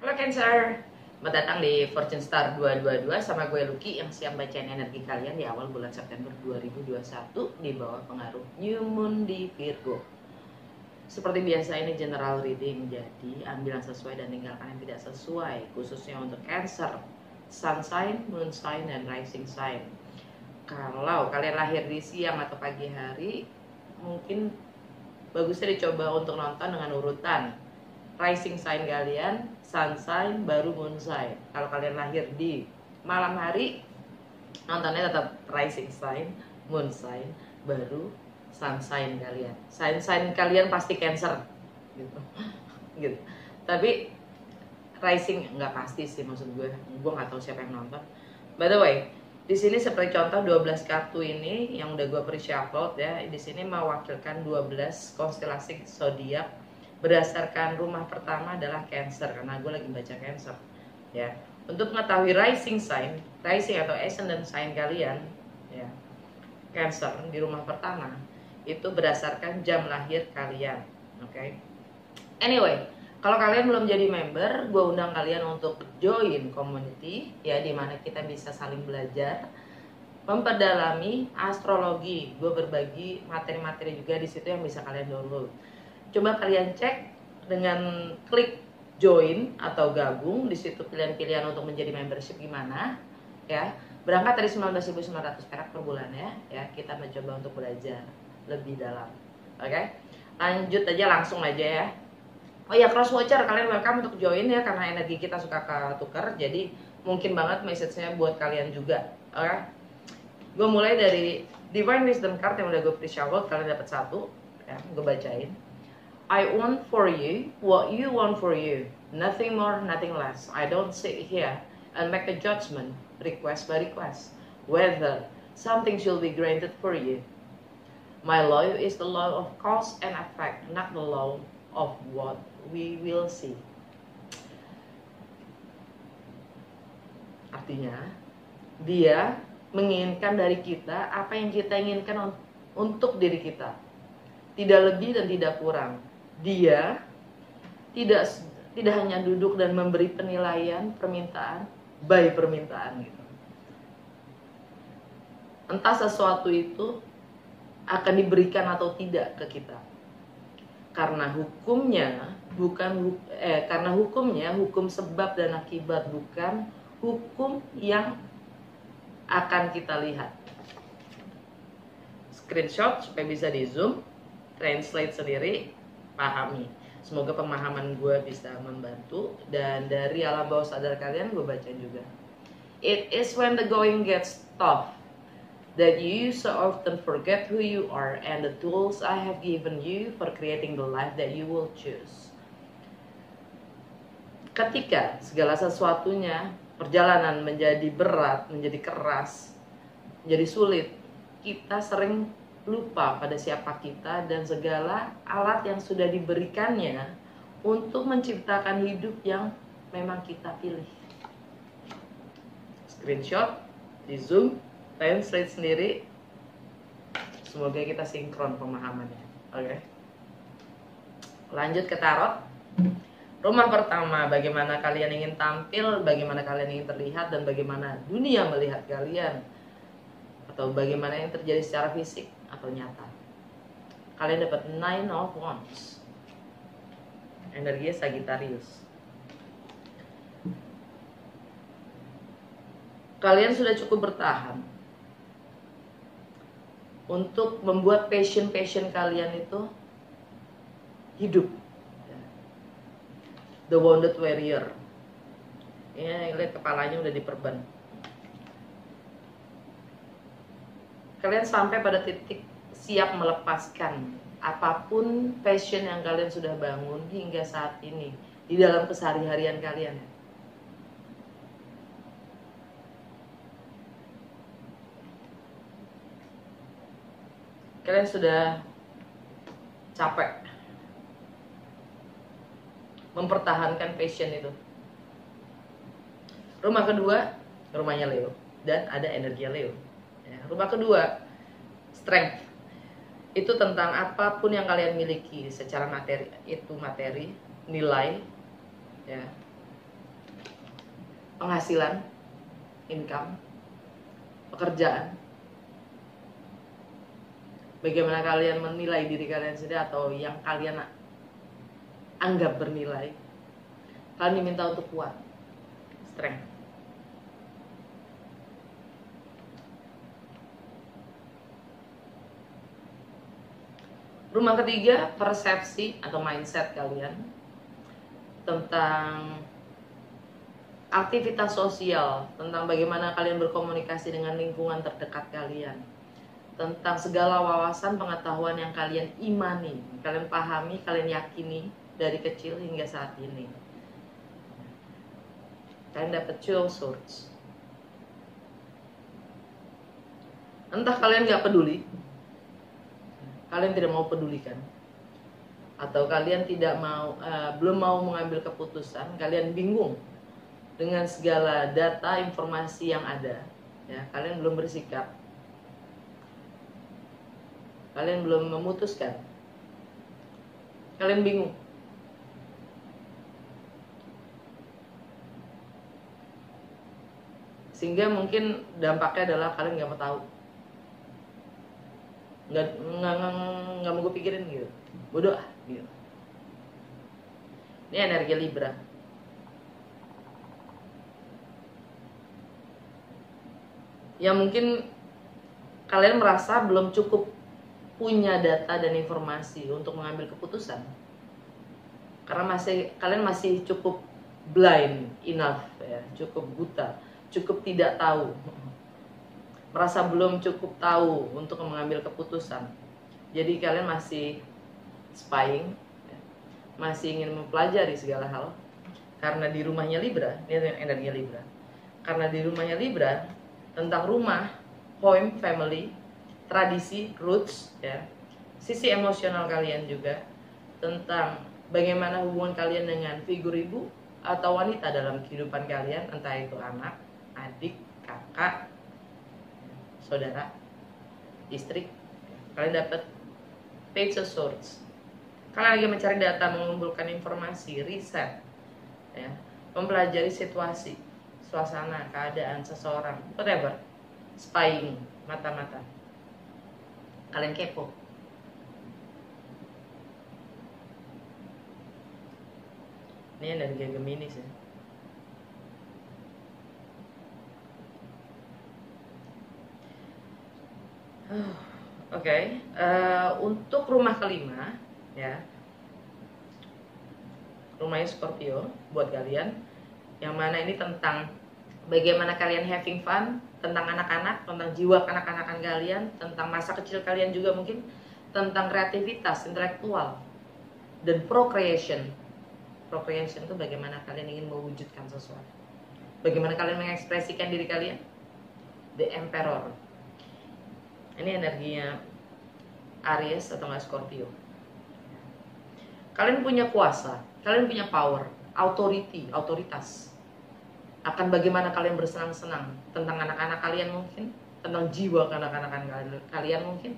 Halo Cancer, selamat datang di Fortune Star 222 sama gue Lucky yang siap bacain energi kalian di awal bulan September 2021 di bawah pengaruh New Moon di Virgo. Seperti biasa ini general reading, jadi ambil yang sesuai dan tinggalkan yang tidak sesuai, khususnya untuk Cancer, Sun sign, Moon sign, dan Rising sign. Kalau kalian lahir di siang atau pagi hari, mungkin bagusnya dicoba untuk nonton dengan urutan rising sign kalian, sun sign, baru moon sign. Kalau kalian lahir di malam hari, nontonnya tetap rising sign, moon sign, baru sun sign kalian. Sign kalian pasti Cancer, gitu. Gitu. Tapi rising nggak pasti sih, maksud gue nggak tahu siapa yang nonton. By the way, di sini seperti contoh 12 kartu ini yang udah gue pre-shuffle ya. Di sini mewakilkan 12 konstelasi zodiak berdasarkan rumah pertama adalah Cancer, karena gue lagi baca Cancer ya. Untuk mengetahui rising sign, rising atau ascendant sign kalian ya, Cancer di rumah pertama itu berdasarkan jam lahir kalian. Oke. Anyway, kalau kalian belum jadi member, gue undang kalian untuk join community ya, dimana kita bisa saling belajar memperdalami astrologi. Gue berbagi materi-materi juga di situ yang bisa kalian download. Coba kalian cek dengan klik join atau gabung, di situ pilihan-pilihan untuk menjadi membership gimana ya. Berangkat dari 19.900 perak per bulan ya. Kita mencoba untuk belajar lebih dalam. Oke. Lanjut aja, langsung aja ya. Oh ya, cross watcher, kalian welcome untuk join ya, karena energi kita suka ketukar, jadi mungkin banget message-nya buat kalian juga. Oke. Gue mulai dari Divine Wisdom card yang udah gue pre-shuffle, kalian dapat satu ya, gue bacain. I want for you what you want for you, nothing more, nothing less. I don't sit here and make a judgment, request by request, whether something should be granted for you. My law is the law of cause and effect, not the law of what we will see. Artinya, dia menginginkan dari kita apa yang kita inginkan untuk diri kita, tidak lebih dan tidak kurang. Dia tidak hanya duduk dan memberi penilaian permintaan by permintaan gitu. Entah sesuatu itu akan diberikan atau tidak ke kita, karena hukumnya hukum sebab dan akibat, bukan hukum yang akan kita lihat. Screenshot supaya bisa di zoom, translate sendiri, pahami. Semoga pemahaman gue bisa membantu, dan dari alam bawah sadar kalian gue baca juga. It is when the going gets tough that you so often forget who you are and the tools I have given you for creating the life that you will choose. Ketika segala sesuatunya, perjalanan menjadi berat, menjadi keras, menjadi sulit, kita sering lupa pada siapa kita dan segala alat yang sudah diberikannya untuk menciptakan hidup yang memang kita pilih. Screenshot, di zoom, translate sendiri. Semoga kita sinkron pemahamannya. Oke. Lanjut ke tarot. Rumah pertama, bagaimana kalian ingin tampil, bagaimana kalian ingin terlihat, dan bagaimana dunia melihat kalian, atau bagaimana yang terjadi secara fisik atau nyata. Kalian dapat 9 of Wands. Energinya Sagittarius. Kalian sudah cukup bertahan untuk membuat passion kalian itu hidup. The Wounded Warrior. Ya, lihat kepalanya udah diperban. Kalian sampai pada titik siap melepaskan apapun passion yang kalian sudah bangun hingga saat ini di dalam keseharian kalian. Kalian sudah capek mempertahankan passion itu. Rumah kedua, rumahnya Leo, dan ada energi Leo. Ya, rumah kedua, strength. Itu tentang apapun yang kalian miliki secara materi, itu materi, nilai, ya, penghasilan, income, pekerjaan. Bagaimana kalian menilai diri kalian sendiri atau yang kalian anggap bernilai. Kalian diminta untuk kuat, strength. Rumah ketiga, persepsi atau mindset kalian tentang aktivitas sosial, tentang bagaimana kalian berkomunikasi dengan lingkungan terdekat kalian, tentang segala wawasan pengetahuan yang kalian imani, kalian pahami, kalian yakini dari kecil hingga saat ini. Kalian dapat 12 swords. Entah kalian gak peduli, kalian tidak mau pedulikan, atau kalian tidak mau, belum mau mengambil keputusan, kalian bingung dengan segala data informasi yang ada, ya, kalian belum bersikap. Kalian belum memutuskan. Kalian bingung. Sehingga mungkin dampaknya adalah kalian gak mau tahu. Gak mau gue pikirin gitu. Bodoh ah gitu. Ini energi Libra. Yang mungkin kalian merasa belum cukup punya data dan informasi untuk mengambil keputusan, karena kalian masih cukup blind enough, ya, cukup buta, cukup tidak tahu, merasa belum cukup tahu untuk mengambil keputusan. Jadi kalian masih spying, ya, masih ingin mempelajari segala hal, karena di rumahnya Libra, ini energi Libra, karena di rumahnya Libra tentang rumah, home, family, tradisi, roots, ya, sisi emosional kalian juga, tentang bagaimana hubungan kalian dengan figur ibu atau wanita dalam kehidupan kalian, entah itu anak, adik, kakak, saudara, istri. Kalian dapat Page of Swords. Kalian lagi mencari data, mengumpulkan informasi, riset, ya, mempelajari situasi, suasana, keadaan seseorang, whatever, spying, mata-mata. Kalian kepo. Ini energi Geminis ya. Oke. Untuk rumah kelima, ya, rumahnya Scorpio buat kalian, yang mana ini tentang bagaimana kalian having fun, tentang anak-anak, tentang jiwa kanak-kanakan kalian, tentang masa kecil kalian juga mungkin, tentang kreativitas, intelektual, dan procreation. Procreation itu bagaimana kalian ingin mewujudkan sesuatu, bagaimana kalian mengekspresikan diri kalian. The Emperor. Ini energinya Aries atau nggak Scorpio. Kalian punya kuasa, kalian punya power, authority, otoritas. Akan bagaimana kalian bersenang-senang, tentang anak-anak kalian mungkin, tentang jiwa kanak-kanakan kalian mungkin,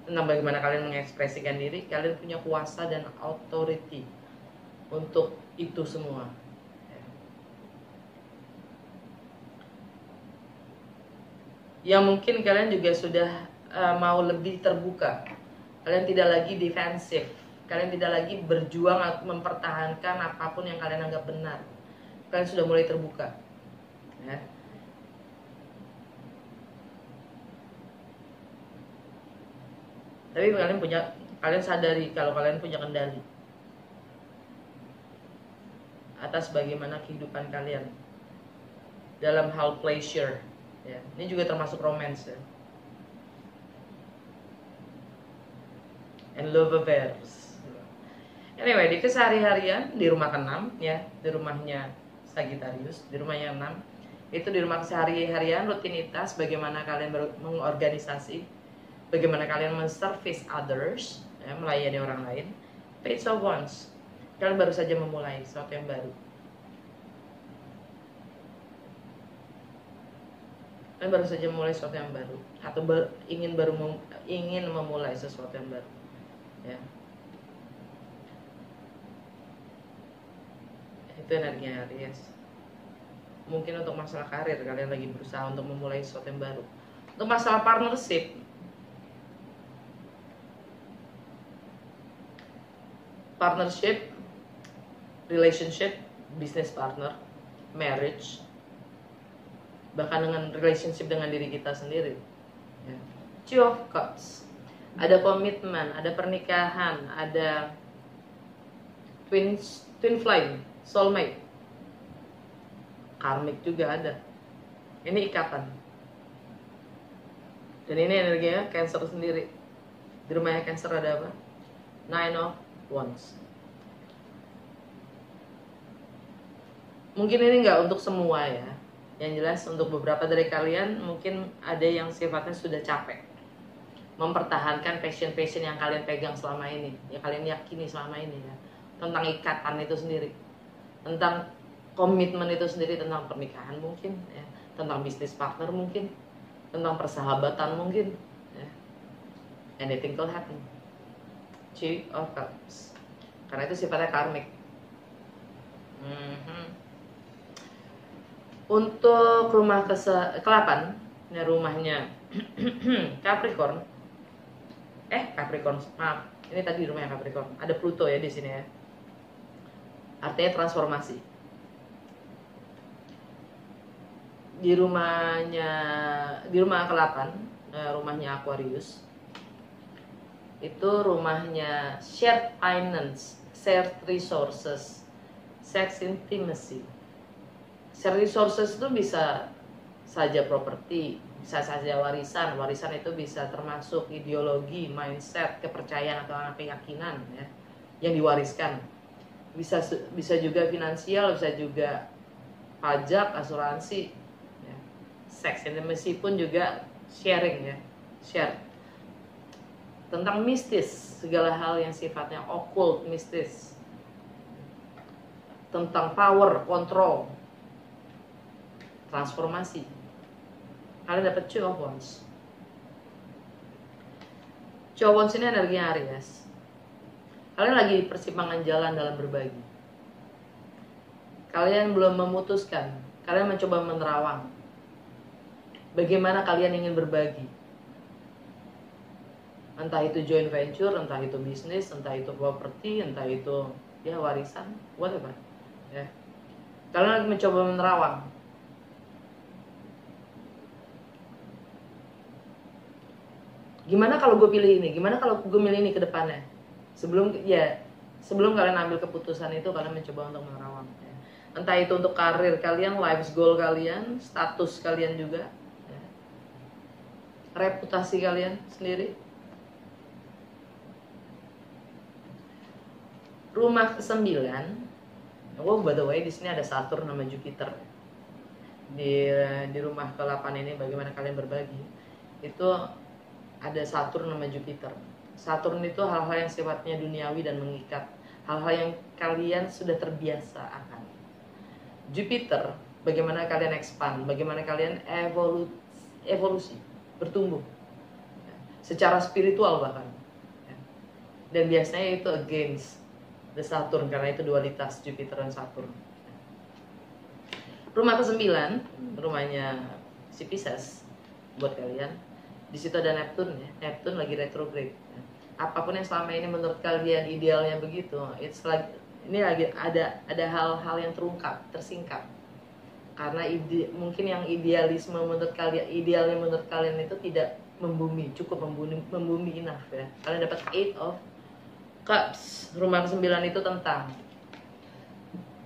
tentang bagaimana kalian mengekspresikan diri. Kalian punya kuasa dan authority untuk itu semua. Yang mungkin kalian juga sudah mau lebih terbuka. Kalian tidak lagi defensif, kalian tidak lagi berjuang atau mempertahankan apapun yang kalian anggap benar. Kalian sudah mulai terbuka, ya. Tapi kalian sadari kalau kalian punya kendali atas bagaimana kehidupan kalian dalam hal pleasure, ya. Ini juga termasuk romance, ya. And love affairs. Anyway, di kesehari-harian, di rumah ke-6, ya, di rumahnya Sagittarius, di rumahnya 6, itu di rumah kesehari-harian, rutinitas, bagaimana kalian mengorganisasi, bagaimana kalian men-service others, ya, melayani orang lain. Page of Wands, kalian baru saja memulai sesuatu yang baru. Kalian baru saja memulai sesuatu yang baru, atau ingin memulai sesuatu yang baru, ya. Itu energinya Aries. Mungkin untuk masalah karir kalian lagi berusaha untuk memulai sesuatu yang baru. Untuk masalah partnership, relationship, business partner, marriage, bahkan dengan relationship dengan diri kita sendiri. Two of Cups, ada komitmen, ada pernikahan, ada twin flame, soulmate, karmic juga ada. Ini ikatan. Dan ini energinya Cancer sendiri. Di rumahnya Cancer ada apa? Nine of Wands. Mungkin ini nggak untuk semua ya. Yang jelas untuk beberapa dari kalian mungkin ada yang sifatnya sudah capek mempertahankan passion yang kalian pegang selama ini, ya kalian yakini selama ini ya, tentang ikatan itu sendiri, tentang komitmen itu sendiri, tentang pernikahan mungkin ya, tentang bisnis partner mungkin, tentang persahabatan mungkin ya. Anything could happen. Two of Cups, karena itu sifatnya karmic. Untuk rumah ke-8, ini rumahnya Capricorn. Capricorn, maaf. Ini tadi rumahnya Capricorn. Ada Pluto ya di sini ya. Artinya transformasi. Di rumah ke-8, rumahnya Aquarius. Itu rumahnya shared finance, shared resources, sex intimacy. Shared resources itu bisa saja properti, bisa saja warisan itu bisa termasuk ideologi, mindset, kepercayaan atau keyakinan ya, yang diwariskan. Bisa juga finansial, bisa juga pajak, asuransi ya. Sex intimacy pun juga sharing ya, share tentang mistis, segala hal yang sifatnya occult, mistis, tentang power, control, transformasi. Kalian dapat Two of Wands. Two of Wands ini energinya Aries. Kalian lagi persimpangan jalan dalam berbagi. Kalian belum memutuskan. Kalian mencoba menerawang. Bagaimana kalian ingin berbagi? Entah itu joint venture, entah itu bisnis, entah itu properti, entah itu ya warisan, whatever. Ya. Kalian lagi mencoba menerawang. Gimana kalau gue pilih ini? Gimana kalau gue milih ini ke depannya? Sebelum kalian ambil keputusan itu, kalian mencoba untuk menerawang. Ya. Entah itu untuk karir kalian, life goal kalian, status kalian juga, ya. Reputasi kalian sendiri. Rumah ke-9, by the way di sini ada Saturn sama Jupiter. Di rumah ke-8 ini bagaimana kalian berbagi? Itu ada Saturn sama Jupiter. Saturn itu hal-hal yang sifatnya duniawi dan mengikat, hal-hal yang kalian sudah terbiasa akan. Jupiter, bagaimana kalian expand, bagaimana kalian evolusi, bertumbuh secara spiritual bahkan. Dan biasanya itu against the Saturn, karena itu dualitas Jupiter dan Saturn. Rumah ke-9, rumahnya si Pisces buat kalian. Di situ ada Neptune ya. Neptune lagi retrograde. Apapun yang selama ini menurut kalian idealnya begitu, ini lagi ada hal-hal yang terungkap, tersingkap. Karena mungkin yang idealisme menurut kalian, idealnya menurut kalian itu tidak membumi, cukup membumi enough ya. Kalian dapat 8 of Cups. Rumah ke-9 itu tentang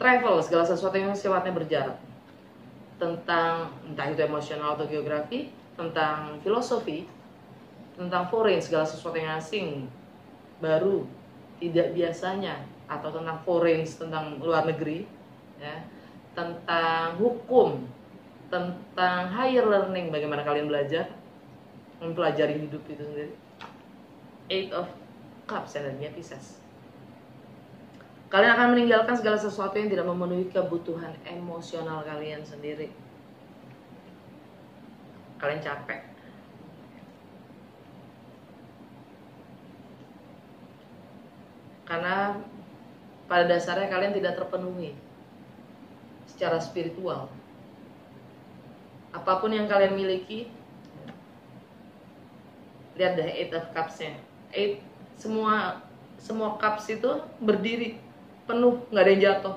travel, segala sesuatu yang sifatnya berjarak. Tentang entah itu emosional atau geografi, tentang filosofi, tentang foreign, segala sesuatu yang asing, baru, tidak biasanya, atau tentang foreign, tentang luar negeri, ya, tentang hukum, tentang higher learning, bagaimana kalian belajar, mempelajari hidup itu sendiri. 8 of Cups, energinya Pisces. Kalian akan meninggalkan segala sesuatu yang tidak memenuhi kebutuhan emosional kalian sendiri. Kalian capek. Karena pada dasarnya kalian tidak terpenuhi secara spiritual. Apapun yang kalian miliki, lihat deh Eight of Cups-nya. Semua cups itu berdiri penuh, nggak ada yang jatuh.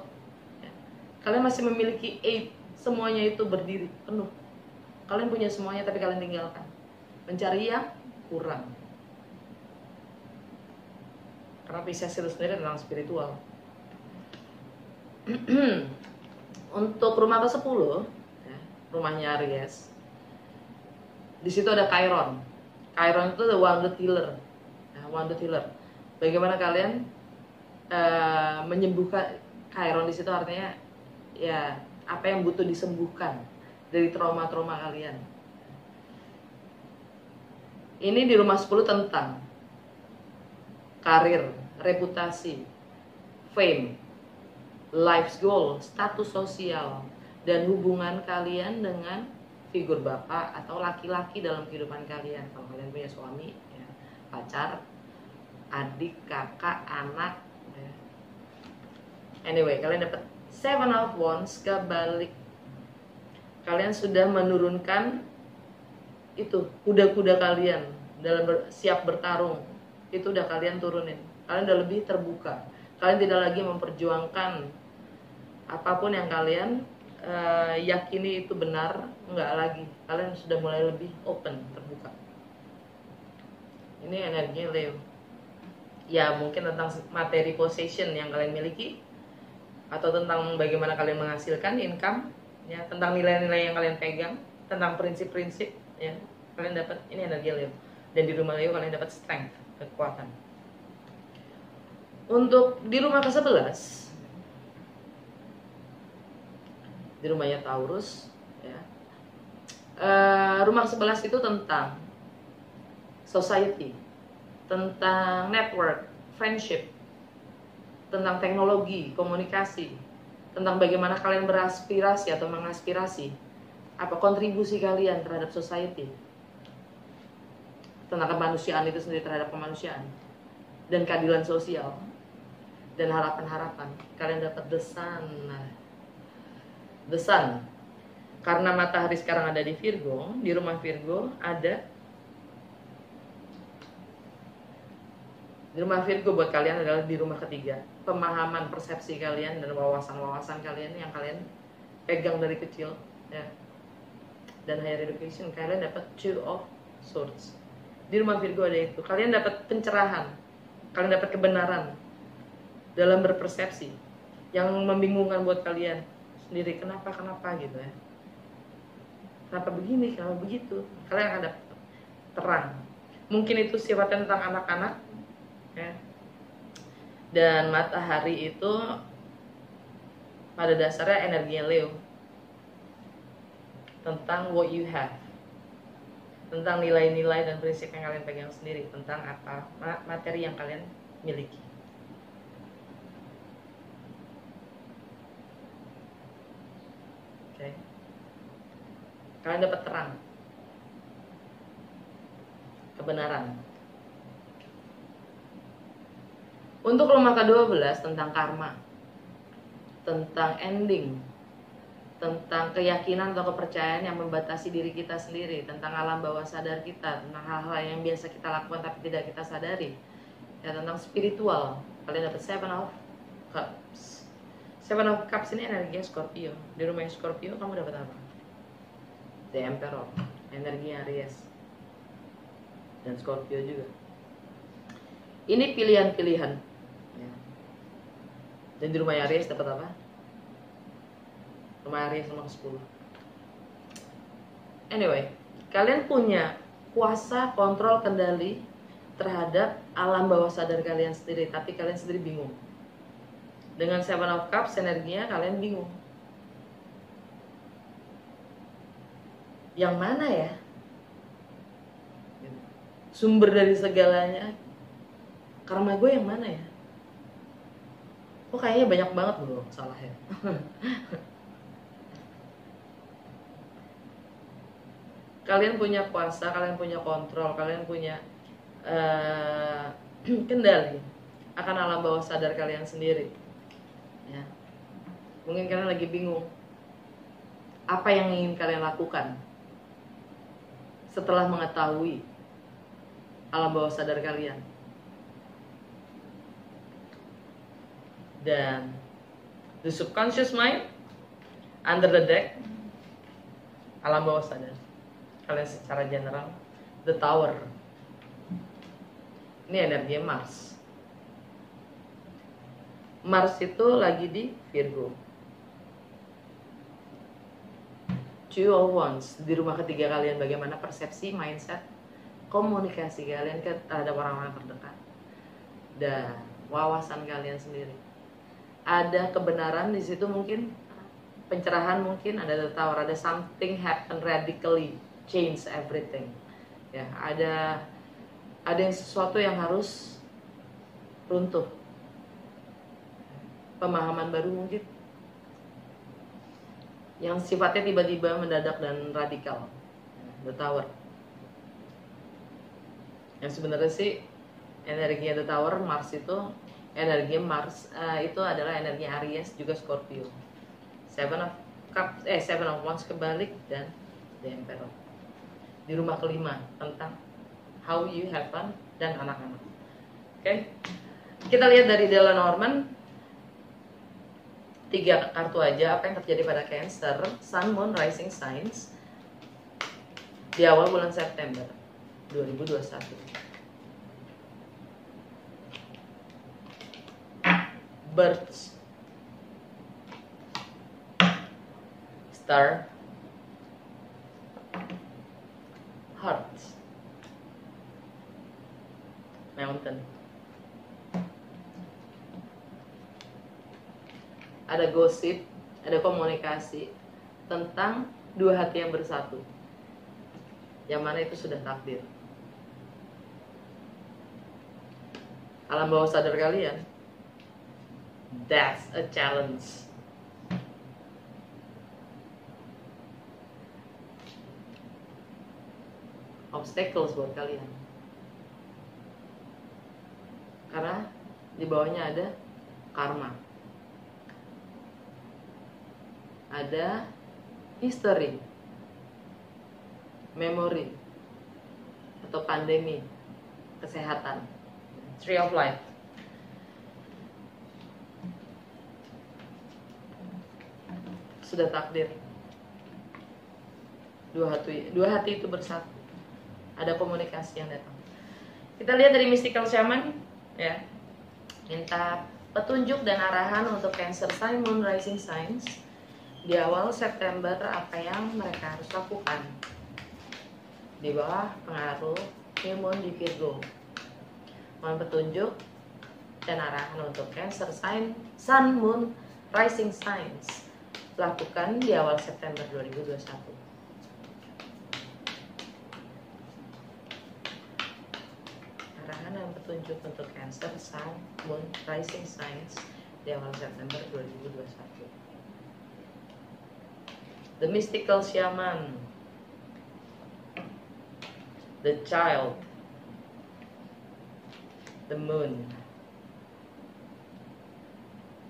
Kalian masih memiliki 8, semuanya itu berdiri penuh. Kalian punya semuanya tapi kalian tinggalkan, mencari yang kurang. Karena Pisces itu sendiri tentang spiritual. Untuk rumah ke-10, ya, rumahnya Aries, di situ ada Chiron. Chiron itu the wounded healer. Nah, wounded healer. Bagaimana kalian menyembuhkan Chiron di situ, artinya ya apa yang butuh disembuhkan dari trauma-trauma kalian. Ini di rumah 10 tentang karir, reputasi, fame, life's goal, status sosial, dan hubungan kalian dengan figur bapak atau laki-laki dalam kehidupan kalian. Kalau kalian punya suami, ya, pacar, adik, kakak, anak, ya. Anyway, kalian dapat 7 of Wands kebalik. Kalian sudah menurunkan itu kuda-kuda kalian dalam siap bertarung. Itu udah kalian turunin. Kalian udah lebih terbuka. Kalian tidak lagi memperjuangkan apapun yang kalian yakini itu benar, enggak lagi. Kalian sudah mulai lebih open, terbuka. Ini energinya Leo. Ya mungkin tentang materi possession yang kalian miliki, atau tentang bagaimana kalian menghasilkan income, ya, tentang nilai-nilai yang kalian pegang, tentang prinsip-prinsip, ya. Kalian dapat ini energi Leo. Dan di rumah Leo kalian dapat strength, kekuatan. Untuk di rumah ke-11, di rumahnya Taurus, ya. Rumah ke-11 itu tentang society, tentang network, friendship, tentang teknologi, komunikasi, tentang bagaimana kalian beraspirasi atau mengaspirasi, apa kontribusi kalian terhadap society, tentang kemanusiaan itu sendiri, terhadap kemanusiaan dan keadilan sosial dan harapan-harapan. Kalian dapat the sun. The sun, karena matahari sekarang ada di Virgo, di rumah Virgo ada, di rumah Virgo buat kalian adalah di rumah ketiga. Pemahaman, persepsi kalian dan wawasan-wawasan kalian yang kalian pegang dari kecil, ya. Dan higher education, kalian dapat 2 of Swords. Di rumah Virgo ada itu. Kalian dapat pencerahan, kalian dapat kebenaran dalam berpersepsi yang membingungkan buat kalian sendiri, kenapa gitu, ya. Kenapa begini, kenapa begitu, kalian akan dapat terang. Mungkin itu sifatnya tentang anak-anak, ya. Dan matahari itu pada dasarnya energinya Leo, tentang what you have, tentang nilai-nilai dan prinsip yang kalian pegang sendiri, tentang apa materi yang kalian miliki. Oke. Kalian dapat terang, kebenaran. Untuk rumah ke-12 tentang karma, tentang ending, tentang keyakinan atau kepercayaan yang membatasi diri kita sendiri, tentang alam bawah sadar kita, tentang hal-hal yang biasa kita lakukan tapi tidak kita sadari, ya, tentang spiritual. Kalian dapat 7 of Cups. 7 of Cups ini energinya Scorpio. Di rumah Scorpio kamu dapat apa? The Emperor, energinya Aries dan Scorpio juga. Ini pilihan-pilihan, ya. Dan di rumah Aries dapat apa? Rumah Aries nomor 10. Anyway, kalian punya kuasa kontrol kendali terhadap alam bawah sadar kalian sendiri, tapi kalian sendiri bingung. Dengan 7 of Cups energinya kalian bingung. Yang mana ya? Sumber dari segalanya, karma gue yang mana ya? Kok kayaknya banyak banget loh salahnya. Kalian punya kuasa, kalian punya kontrol, kalian punya kendali akan alam bawah sadar kalian sendiri, ya. Mungkin kalian lagi bingung apa yang ingin kalian lakukan. setelah mengetahui alam bawah sadar kalian. Dan the subconscious mind, under the deck, alam bawah sadar kalian secara general, the tower, ini energi Mars. Mars itu lagi di Virgo. Two of Wands, di rumah ketiga kalian, bagaimana persepsi, mindset, komunikasi kalian terhadap orang-orang terdekat, dan wawasan kalian sendiri. Ada kebenaran di situ, mungkin pencerahan, mungkin ada the tower, ada something happen radically, change everything. Ya, ada yang sesuatu yang harus runtuh. Pemahaman baru mungkin yang sifatnya tiba-tiba, mendadak dan radikal. The tower. Yang sebenarnya sih energinya the tower, Mars itu energi Mars itu adalah energi Aries juga Scorpio. Seven of Wands kebalik dan the Emperor. Di rumah kelima tentang how you have fun dan anak-anak. Oke. Kita lihat dari Della Norman. 3 kartu aja apa yang terjadi pada Cancer, Sun, Moon, Rising Signs di awal bulan September 2021. Birds, Star, Hearts, Mountain. Ada gosip, ada komunikasi tentang 2 hati yang bersatu, yang mana itu sudah takdir. Alam bawah sadar kalian, that's a challenge. Obstacles buat kalian, karena di bawahnya ada karma, ada history, memory, atau pandemi, kesehatan, tree of life. Sudah takdir. Dua hati itu bersatu. Ada komunikasi yang datang. Kita lihat dari mystical shaman, ya. Minta petunjuk dan arahan untuk Cancer, Sun, Moon, Rising Signs di awal September, apa yang mereka harus lakukan di bawah pengaruh New Moon di Virgo. Mohon petunjuk dan arahan untuk Cancer, Sun, Moon, Rising Signs, lakukan di awal September 2021. Arahan dan petunjuk untuk Cancer, Sun, Moon, Rising Signs di awal September 2021. The mystical shaman, the child, the moon,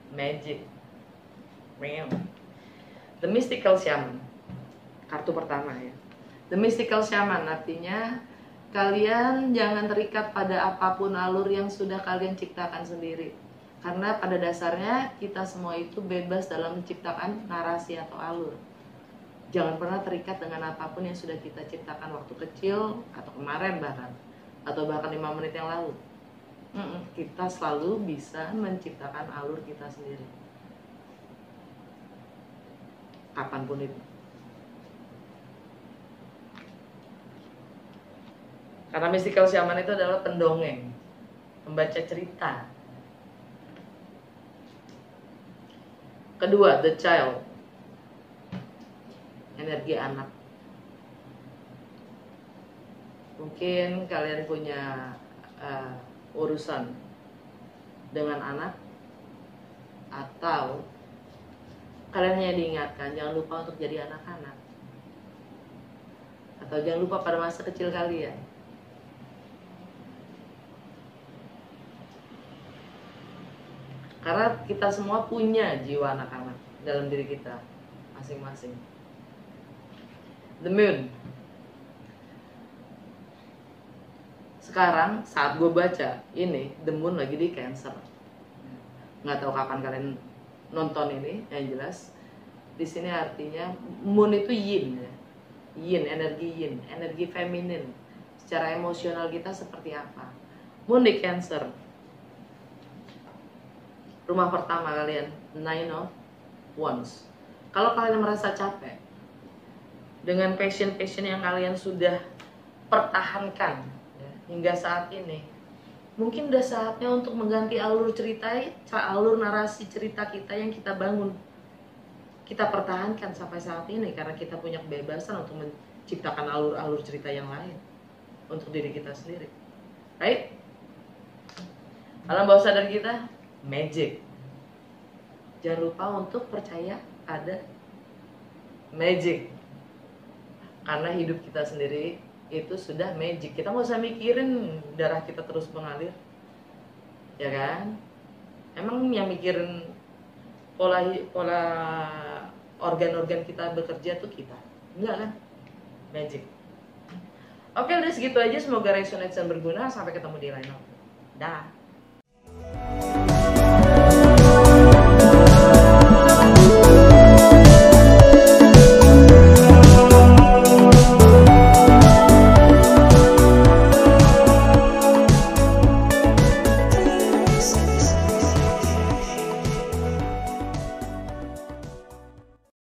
magic, meow. The mystical shaman, kartu pertama ya. The mystical shaman artinya kalian jangan terikat pada apapun alur yang sudah kalian ciptakan sendiri. Karena pada dasarnya kita semua itu bebas dalam menciptakan narasi atau alur. Jangan pernah terikat dengan apapun yang sudah kita ciptakan waktu kecil atau kemarin bahkan, atau bahkan 5 menit yang lalu. Kita selalu bisa menciptakan alur kita sendiri, kapanpun itu. Karena mystical shaman itu adalah pendongeng, pembaca cerita. Kedua, the child, energi anak. Mungkin kalian punya urusan dengan anak, atau kalian hanya diingatkan jangan lupa untuk jadi anak-anak, atau jangan lupa pada masa kecil kalian. Karena kita semua punya jiwa anak-anak dalam diri kita masing-masing. The moon, sekarang saat gue baca ini, the moon lagi di Cancer. Nggak tahu kapan kalian nonton ini, yang jelas di sini artinya moon itu yin ya. Yin, energi feminin. Secara emosional kita seperti apa? Moon di Cancer. Rumah pertama kalian, Nine of Wands. Kalau kalian merasa capek dengan passion yang kalian sudah pertahankan ya, hingga saat ini, mungkin udah saatnya untuk mengganti alur cerita, alur narasi cerita kita yang kita bangun, kita pertahankan sampai saat ini karena kita punya kebebasan untuk menciptakan alur-alur cerita yang lain untuk diri kita sendiri. Baik, alam bawah sadar kita magic. Jangan lupa untuk percaya ada magic, karena hidup kita sendiri itu sudah magic. Kita nggak usah mikirin darah kita terus mengalir, ya kan? Emang yang mikirin pola organ-organ kita bekerja tuh kita, enggak kan? Magic. Oke, udah segitu aja. Semoga resonate dan berguna. Sampai ketemu di lain waktu. Dah.